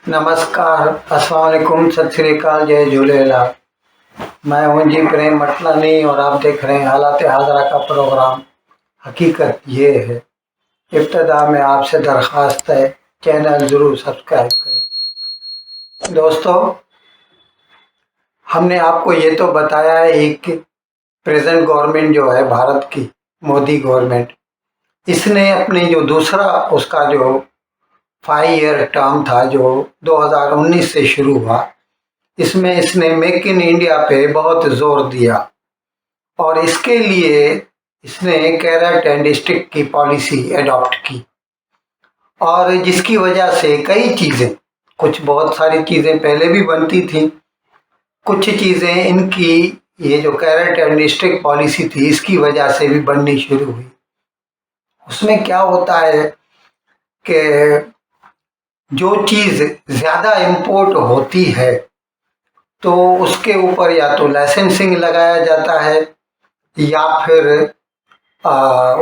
नमस्कार, अस्सलाम वालेकुम, सत श्री अकाल, जय झूलेलाल। मैं हूं जी प्रेम मटलानी और आप देख रहे हैं हालात हाजरा का प्रोग्राम। हकीकत ये है। इब्तदा में आपसे दरख्वास्त है, चैनल ज़रूर सब्सक्राइब करें। दोस्तों, हमने आपको ये तो बताया है कि प्रेजेंट गवर्नमेंट जो है भारत की, मोदी गवर्नमेंट, इसने अपने जो दूसरा उसका जो 5 ईयर टर्म था जो 2019 से शुरू हुआ, इसमें इसने मेक इन इंडिया पे बहुत जोर दिया और इसके लिए इसने कैरेट एंड स्टिक की पॉलिसी एडॉप्ट की और जिसकी वजह से कई चीज़ें, कुछ बहुत सारी चीज़ें पहले भी बनती थी, कुछ चीज़ें इनकी ये जो कैरेट एंड स्टिक पॉलिसी थी इसकी वजह से भी बननी शुरू हुई। उसमें क्या होता है कि जो चीज़ ज़्यादा इम्पोर्ट होती है तो उसके ऊपर या तो लाइसेंसिंग लगाया जाता है या फिर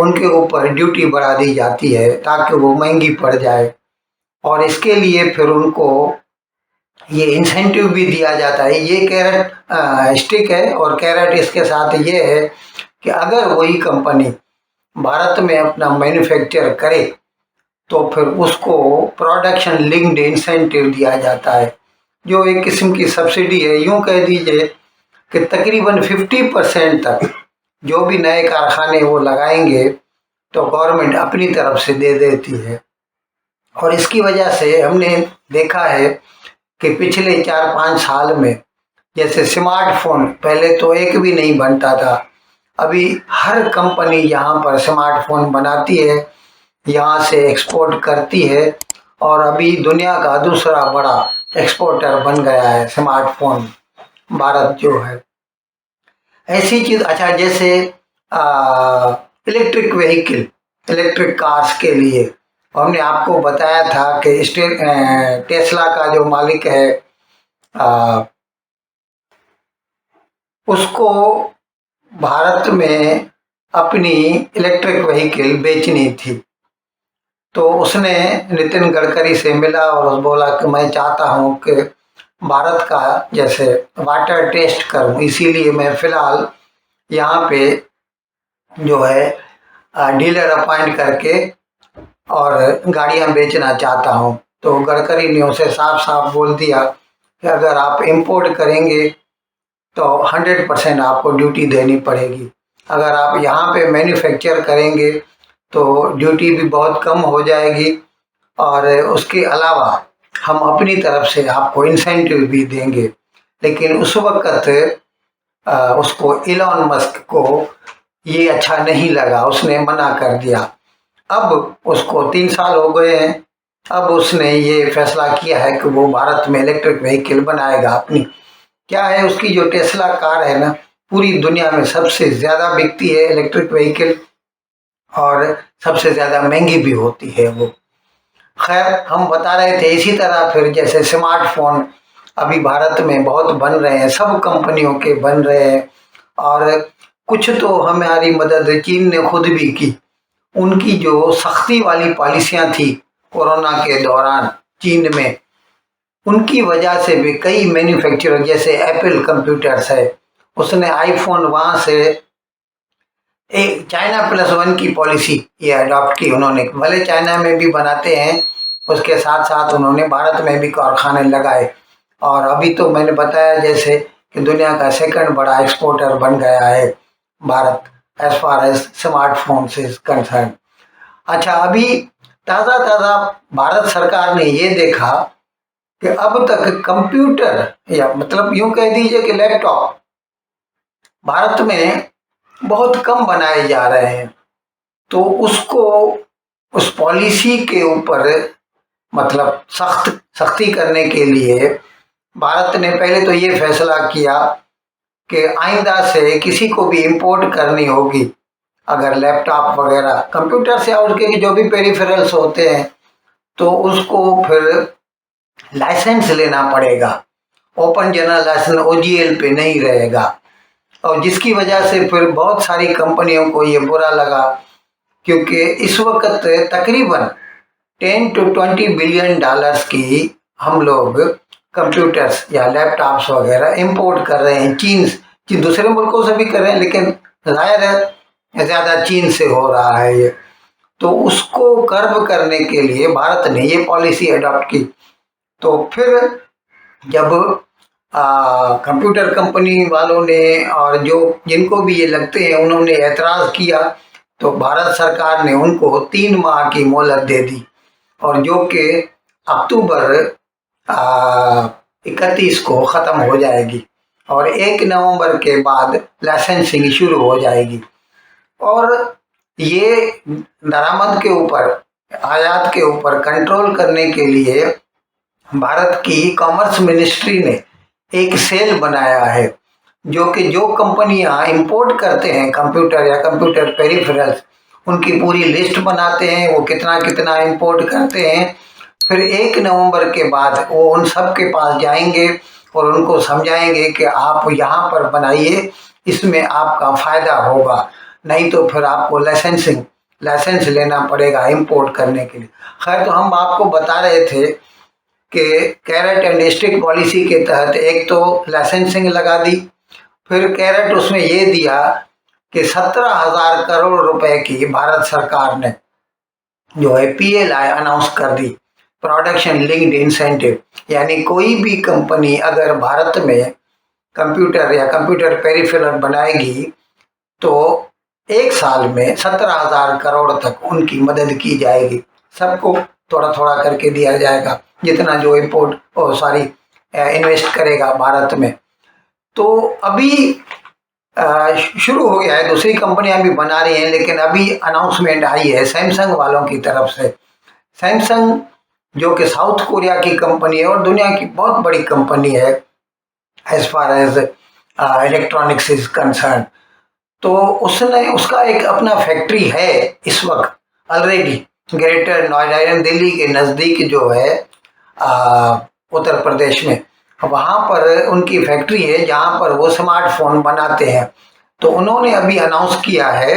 उनके ऊपर ड्यूटी बढ़ा दी जाती है ताकि वो महंगी पड़ जाए। और इसके लिए फिर उनको ये इंसेंटिव भी दिया जाता है। ये कैरेट स्टिक है और कैरेट इसके साथ ये है कि अगर वही कंपनी भारत में अपना मैन्युफैक्चर करे तो फिर उसको प्रोडक्शन लिंक्ड इंसेंटिव दिया जाता है, जो एक किस्म की सब्सिडी है। यूं कह दीजिए कि तकरीबन 50% तक जो भी नए कारखाने वो लगाएंगे तो गवर्नमेंट अपनी तरफ से दे देती है। और इसकी वजह से हमने देखा है कि पिछले 4-5 साल में, जैसे स्मार्टफोन पहले तो एक भी नहीं बनता था, अभी हर कंपनी यहाँ पर स्मार्टफोन बनाती है, यहाँ से एक्सपोर्ट करती है और अभी दुनिया का दूसरा बड़ा एक्सपोर्टर बन गया है स्मार्टफोन, भारत जो है। ऐसी चीज, अच्छा, जैसे इलेक्ट्रिक व्हीकल, इलेक्ट्रिक कार्स के लिए हमने आपको बताया था कि टेस्ला का जो मालिक है उसको भारत में अपनी इलेक्ट्रिक व्हीकल बेचनी थी। तो उसने नितिन गडकरी से मिला और बोला कि मैं चाहता हूं कि भारत का जैसे वाटर टेस्ट करूं, इसीलिए मैं फिलहाल यहाँ पे जो है डीलर अपॉइंट करके और गाड़ियां बेचना चाहता हूं। तो गडकरी ने उसे साफ साफ बोल दिया कि अगर आप इंपोर्ट करेंगे तो 100% आपको ड्यूटी देनी पड़ेगी, अगर आप यहाँ पे मैन्युफैक्चर करेंगे तो ड्यूटी भी बहुत कम हो जाएगी और उसके अलावा हम अपनी तरफ से आपको इंसेंटिव भी देंगे। लेकिन उस वक्त उसको इलॉन मस्क को ये अच्छा नहीं लगा, उसने मना कर दिया। अब उसको 3 साल हो गए हैं, अब उसने ये फैसला किया है कि वो भारत में इलेक्ट्रिक व्हीकल बनाएगा अपनी। क्या है, उसकी जो टेस्ला कार है ना, पूरी दुनिया में सबसे ज़्यादा बिकती है इलेक्ट्रिक व्हीकल और सबसे ज़्यादा महंगी भी होती है वो। खैर, हम बता रहे थे इसी तरह फिर जैसे स्मार्टफोन अभी भारत में बहुत बन रहे हैं, सब कंपनियों के बन रहे हैं और कुछ तो हमारी मदद चीन ने खुद भी की। उनकी जो सख्ती वाली पॉलिसियां थी कोरोना के दौरान चीन में, उनकी वजह से भी कई मैन्युफैक्चरर जैसे एप्पल कंप्यूटर्स है, उसने आईफोन वहां से एक China+1 की पॉलिसी ये अडॉप्ट की उन्होंने। भले चाइना में भी बनाते हैं, उसके साथ साथ उन्होंने भारत में भी कारखाने लगाए और अभी तो मैंने बताया जैसे कि दुनिया का सेकंड बड़ा एक्सपोर्टर बन गया है Bharat as far as smartphone is concern. अच्छा, अभी ताज़ा ताज़ा भारत सरकार ने ये देखा कि अब तक कंप्यूटर, या मतलब यूं कह दीजिए कि लैपटॉप भारत में बहुत कम बनाए जा रहे हैं। तो उसको, उस पॉलिसी के ऊपर मतलब सख्ती करने के लिए भारत ने पहले तो ये फैसला किया कि आइंदा से किसी को भी इंपोर्ट करनी होगी, अगर लैपटॉप वगैरह कंप्यूटर से और उसके जो भी पेरिफेरल्स होते हैं तो उसको फिर लाइसेंस लेना पड़ेगा। ओपन जनरल लाइसेंस OGL पे नहीं रहेगा और जिसकी वजह से फिर बहुत सारी कंपनियों को ये बुरा लगा, क्योंकि इस वक्त तकरीबन $10 to $20 बिलियन की हम लोग कंप्यूटर्स या लैपटॉप्स वगैरह इंपोर्ट कर रहे हैं चीन दूसरे मुल्कों से भी कर रहे हैं, लेकिन जाहिर है ज़्यादा चीन से हो रहा है ये। तो उसको कर्ब करने के लिए भारत ने ये पॉलिसी अडॉप्ट की। तो फिर जब कंप्यूटर कंपनी वालों ने और जो जिनको भी ये लगते हैं उन्होंने ऐतराज़ किया, तो भारत सरकार ने उनको 3 माह की मोहलत दे दी, और जो कि अक्टूबर 31 को ख़त्म हो जाएगी, और 1 नवंबर के बाद लाइसेंसिंग शुरू हो जाएगी। और ये दरामद के ऊपर, आयात के ऊपर कंट्रोल करने के लिए भारत की कॉमर्स मिनिस्ट्री ने एक सेल बनाया है, जो कि जो कंपनियां इंपोर्ट करते हैं कंप्यूटर या कंप्यूटर पेरिफेरल्स, उनकी पूरी लिस्ट बनाते हैं, वो कितना कितना इंपोर्ट करते हैं। फिर 1 नवंबर के बाद वो उन सब के पास जाएंगे और उनको समझाएंगे कि आप यहाँ पर बनाइए, इसमें आपका फ़ायदा होगा, नहीं तो फिर आपको लाइसेंस लेना पड़ेगा इंपोर्ट करने के लिए। खैर, तो हम आपको बता रहे थे कि कैरेट एंड स्टिक पॉलिसी के तहत एक तो लाइसेंसिंग लगा दी, फिर कैरेट उसमें ये दिया कि 17,000 करोड़ रुपए की भारत सरकार ने जो है PLI अनाउंस कर दी, प्रोडक्शन लिंक्ड इंसेंटिव। यानी कोई भी कंपनी अगर भारत में कंप्यूटर या कंप्यूटर पेरिफेरल बनाएगी तो 1 साल में 17,000 करोड़ तक उनकी मदद की जाएगी। सबको थोड़ा थोड़ा करके दिया जाएगा, जितना जो इन्वेस्ट करेगा भारत में। तो अभी शुरू हो गया है, दूसरी कंपनियां भी बना रही हैं, लेकिन अभी अनाउंसमेंट आई है सैमसंग वालों की तरफ से। सैमसंग जो कि साउथ कोरिया की कंपनी है और दुनिया की बहुत बड़ी कंपनी है as far as electronics is concern, तो उसका एक अपना फैक्ट्री है इस वक्त ऑलरेडी ग्रेटर नोएडा, दिल्ली के नज़दीक जो है उत्तर प्रदेश में, वहाँ पर उनकी फैक्ट्री है जहाँ पर वो स्मार्टफोन बनाते हैं। तो उन्होंने अभी अनाउंस किया है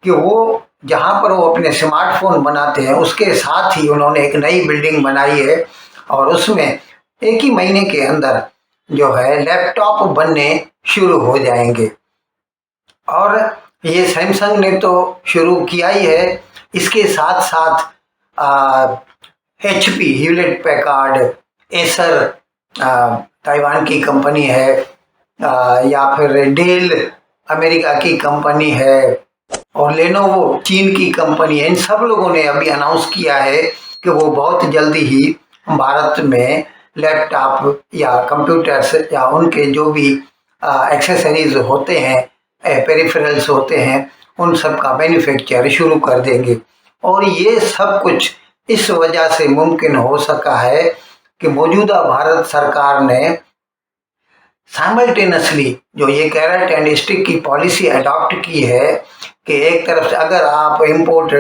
कि वो जहाँ पर वो अपने स्मार्टफोन बनाते हैं उसके साथ ही उन्होंने एक नई बिल्डिंग बनाई है, और उसमें 1 ही महीने के अंदर जो है लैपटॉप बनने शुरू हो जाएंगे। और ये सैमसंग ने तो शुरू किया ही है, इसके साथ साथ HP Hewlett Packard, Acer Taiwan की कंपनी है, या फिर डेल अमेरिका की कंपनी है, और लेनोवो चीन की कंपनी है। इन सब लोगों ने अभी अनाउंस किया है कि वो बहुत जल्दी ही भारत में लैपटॉप या कंप्यूटर्स या उनके जो भी एक्सेसरीज होते हैं, पेरिफेरल्स होते हैं, उन सब का मैन्युफैक्चर शुरू कर देंगे। और ये सब कुछ इस वजह से मुमकिन हो सका है कि मौजूदा भारत सरकार ने साइमल्टेनियसली जो ये कैरेट एंड स्टिक की पॉलिसी अडॉप्ट की है कि एक तरफ से अगर आप इंपोर्ट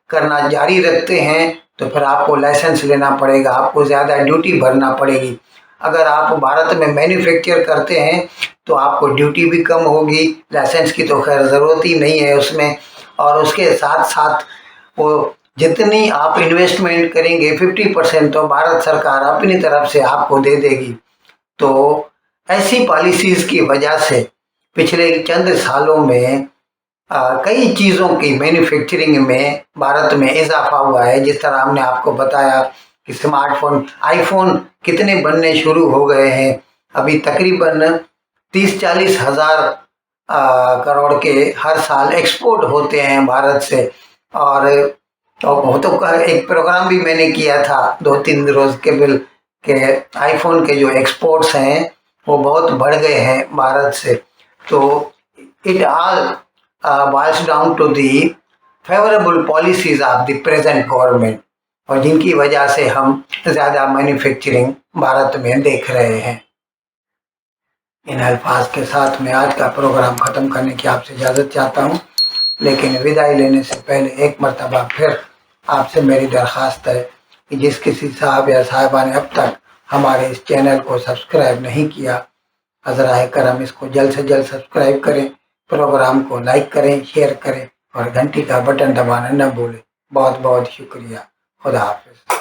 करना जारी रखते हैं तो फिर आपको लाइसेंस लेना पड़ेगा, आपको ज़्यादा ड्यूटी भरना पड़ेगी। अगर आप भारत में मैन्युफैक्चर करते हैं तो आपको ड्यूटी भी कम होगी, लाइसेंस की तो खैर ज़रूरत ही नहीं है उसमें। और उसके साथ साथ वो जितनी आप इन्वेस्टमेंट करेंगे 50% तो भारत सरकार अपनी तरफ से आपको दे देगी। तो ऐसी पॉलिसीज़ की वजह से पिछले चंद सालों में कई चीज़ों की मैन्युफैक्चरिंग में भारत में इजाफा हुआ है। जिस तरह हमने आपको बताया कि स्मार्टफोन, आईफोन कितने बनने शुरू हो गए हैं, अभी तकरीबन 30-40 हज़ार करोड़ के हर साल एक्सपोर्ट होते हैं भारत से। और बहुतों का एक प्रोग्राम भी मैंने किया था 2-3 रोज़ के आईफोन के जो एक्सपोर्ट्स हैं वो बहुत बढ़ गए हैं भारत से। तो it all boils down to the favorable policies of the present government, और जिनकी वजह से हम ज़्यादा मैन्युफैक्चरिंग भारत में देख रहे हैं। इन अल्फाज के साथ मैं आज का प्रोग्राम ख़त्म करने की आपसे इजाज़त चाहता हूँ, लेकिन विदाई लेने से पहले एक मरतबा फिर आपसे मेरी दरख्वास्त है कि जिस किसी साहब या साहिबा ने अब तक हमारे इस चैनल को सब्सक्राइब नहीं किया, हज़राए करम इसको जल्द से जल्द सब्सक्राइब करें, प्रोग्राम को लाइक करें, शेयर करें और घंटी का बटन दबाना न भूलें। बहुत बहुत शुक्रिया। खुदा हाफिज़।